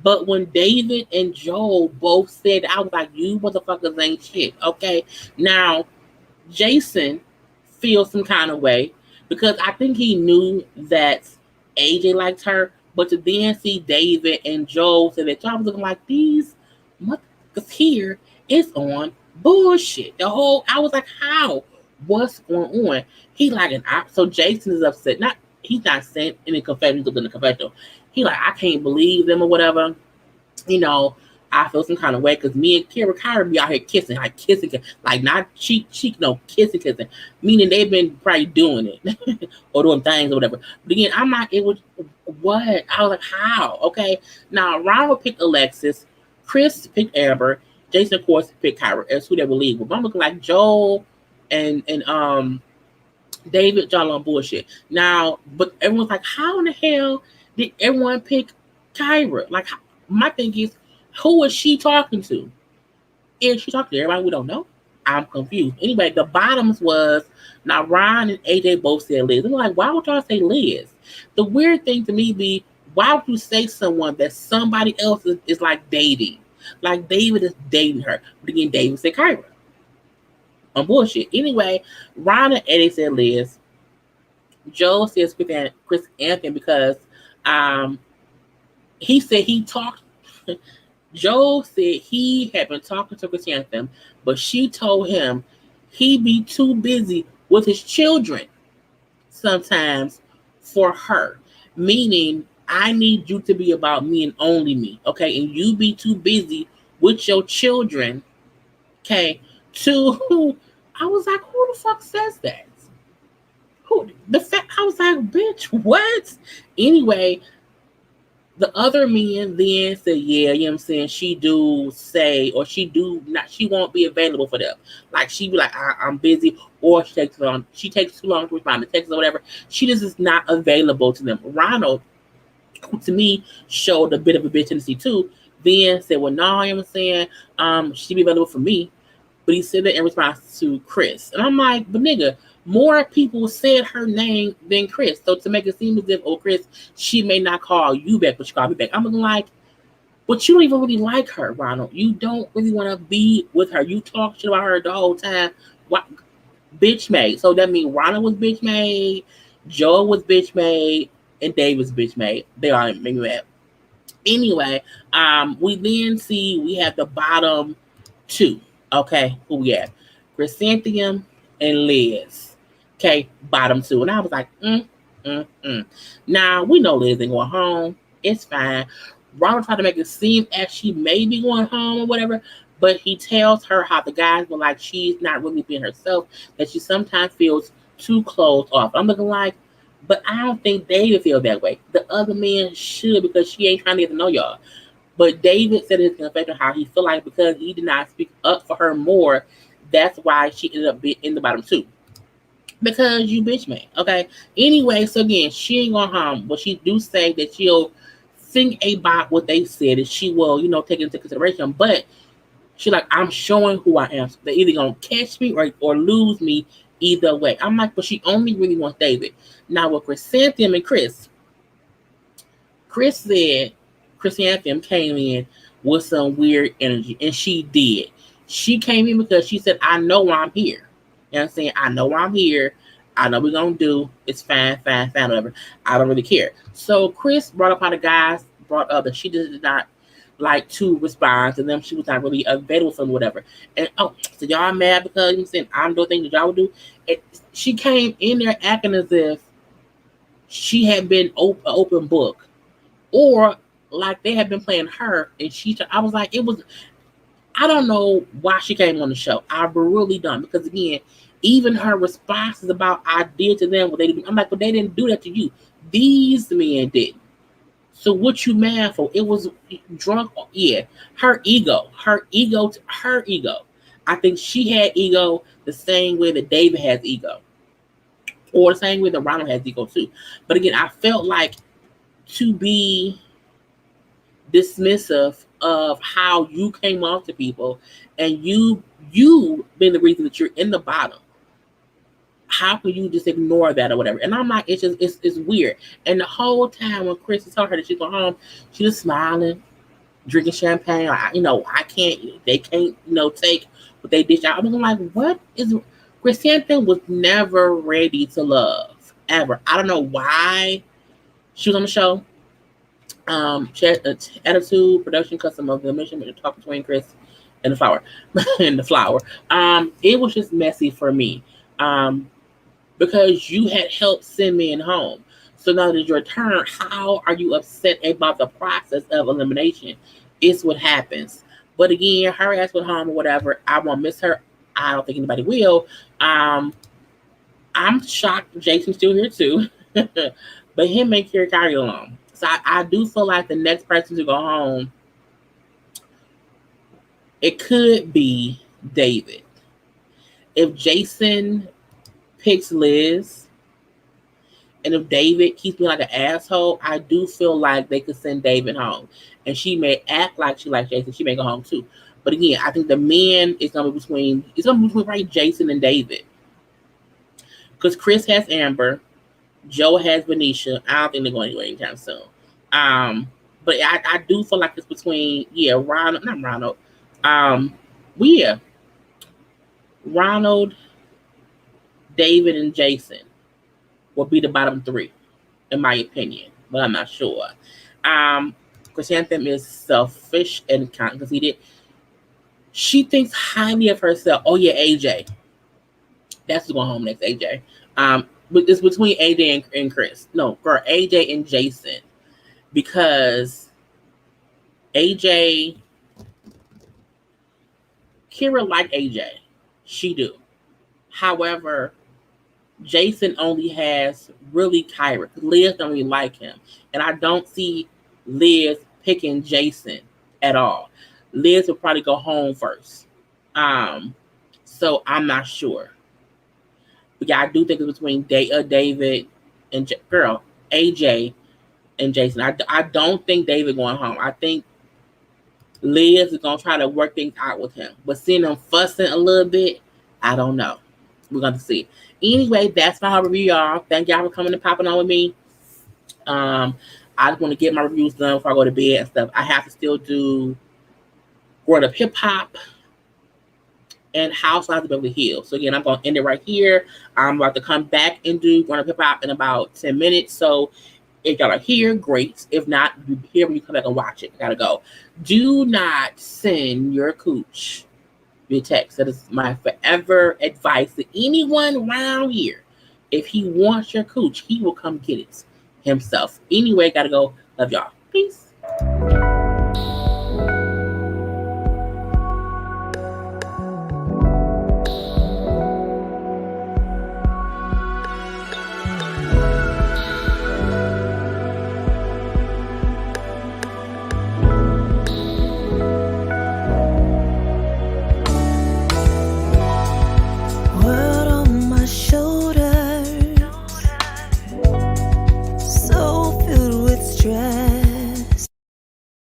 But when David and Joel both said, I was like, you motherfuckers ain't shit. Okay. Now, Jason feels some kind of way because I think he knew that AJ liked her, but to then see David and Joel say that, I was looking like these motherfuckers here is on bullshit. I was like, how? What's going on? He like so Jason is upset. He's not saying any confessions in the confessional. He like, I can't believe them or whatever. I feel some kind of way because me and Kyra be out here kissing, like not cheek, no, kissing, meaning they've been probably doing it or doing things or whatever. But again, I'm like, it was what? I was like, how? Okay, now Ronald picked Alexis, Chris picked Amber, Jason of course picked Kyra as who they will leave. But I'm looking like Joel and David, y'all on bullshit. Now, but everyone's like, how in the hell did everyone pick Kyra? Like, my thing is, who is she talking to? Is she talking to everybody we don't know? I'm confused. Anyway, the bottoms was, now Ron and AJ both said Liz. I'm like, why would y'all say Liz? The weird thing to me be, why would you say someone that somebody else is like dating? Like David is dating her. But again, David said Kyra. On bullshit. Anyway, Ron and Eddie said Liz. Joe says Chrisantheium because he said he talked. Joe said he had been talking to Chrisantheium, but she told him he'd be too busy with his children sometimes for her. Meaning, I need you to be about me and only me, okay? And you be too busy with your children, okay? I was like, who the fuck says that? I was like, bitch, what? Anyway, The other men then said, yeah, you know what I'm saying, she do say, or she do not, she won't be available for them. Like she be like, I'm busy, or she takes too long to respond to texts or whatever. She just is not available to them. Ronald, who to me showed a bit of a bitch tendency too, then said, well, no, you know what I'm saying, she be available for me. But he said that in response to Chris. And I'm like, but nigga, more people said her name than Chris. So to make it seem as if, oh, Chris, she may not call you back, but she called me back. I'm like, but you don't even really like her, Ronald. You don't really want to be with her. You talk shit about her the whole time. What bitch made? So that means Ronald was bitch made, Joel was bitch made, and Dave was bitch made. They all make me mad. Anyway, we then see we have the bottom two. Okay, who we have? Chrisantheium and Liz. Okay, bottom two. And I was like, Now we know Liz ain't going home. It's fine. Ronald tried to make it seem as she may be going home or whatever, but he tells her how the guys were like she's not really being herself, that she sometimes feels too closed off. I'm looking like, but I don't think David feel that way. The other men should, because she ain't trying to get to know y'all. But David said in his confession how he feel like because he did not speak up for her more, that's why she ended up in the bottom two. Because you bitch man. Okay. Anyway, so again, she ain't going home, but she do say that she'll think about what they said and she will, take it into consideration. But she like, I'm showing who I am. So they're either gonna catch me or lose me either way. I'm like, but she only really wants David. Now with Chrisantheium and Chris said Chrisantheium came in with some weird energy, and she did. She came in because she said, I know why I'm here. You know what I'm saying? I know why I'm here. I know what we're going to do. It's fine, whatever. I don't really care. So Chris brought up how the guys brought up that she did not like to respond to them. She was not really available for them, whatever. And, so y'all mad because, you know what I'm saying, I'm doing things that y'all would do. And she came in there acting as if she had been an open book, or like they had been playing her, and I was like, I don't know why she came on the show. I really don't, because again, even her responses about I did to them what they did, I'm like, but they didn't do that to you. These men didn't. So what you mad for? It was drunk. Yeah, her ego. I think she had ego the same way that David has ego, or the same way that Ronald has ego too. But again, I felt like to be dismissive of how you came off to people, and you been the reason that you're in the bottom. How can you just ignore that or whatever? And I'm like, it's weird. And the whole time when Chris told her that she's going home, she was smiling, drinking champagne. I can't. They can't. Take what they dish out. I'm like, what is? Chrisantheium was never ready to love ever. I don't know why she was on the show. She had attitude, production, custom of the mission, but the talk between Chris and the flower, it was just messy for me, because you had helped send me in home. So now that it's your turn, how are you upset about the process of elimination? It's what happens. But again, her ass went home or whatever. I won't miss her. I don't think anybody will. I'm shocked Jason's still here too, but him and Kyra alone. So I do feel like the next person to go home, it could be David. If Jason picks Liz, and if David keeps being like an asshole, I do feel like they could send David home. And she may act like she likes Jason. She may go home too. But again, I think the men is gonna be between right Jason and David. Because Chris has Amber, Joe has Venesha. I don't think they're going anywhere anytime soon. But I do feel like it's between Ronald, not Ronald. Ronald, David, and Jason will be the bottom three, in my opinion. But I'm not sure. Chrisantheium is selfish and conceited. She thinks highly of herself. Oh yeah, AJ. That's who's going home next, AJ. But it's between AJ and Chris. No, for AJ and Jason. Because AJ, Kyra like AJ. She do. However, Jason only has really Kyra. Liz don't really like him. And I don't see Liz picking Jason at all. Liz will probably go home first. So I'm not sure. But yeah, I do think it's between David and AJ and Jason. I don't think David going home. I think Liz is gonna try to work things out with him. But seeing them fussing a little bit, I don't know. We're gonna see. Anyway, that's my review, y'all. Thank y'all for coming and popping on with me. I just want to get my reviews done before I go to bed and stuff. I have to still do Growing Up Hip Hop and Housewives of Beverly Hills. So again, I'm gonna end it right here. I'm about to come back and do Growing Up Hip Hop in about 10 minutes. So if y'all are here, great. If not, you here when you come back and watch it. I gotta go. Do not send your cooch via text. That is my forever advice to anyone around here. If he wants your cooch, he will come get it himself. Anyway, gotta go. Love y'all. Peace.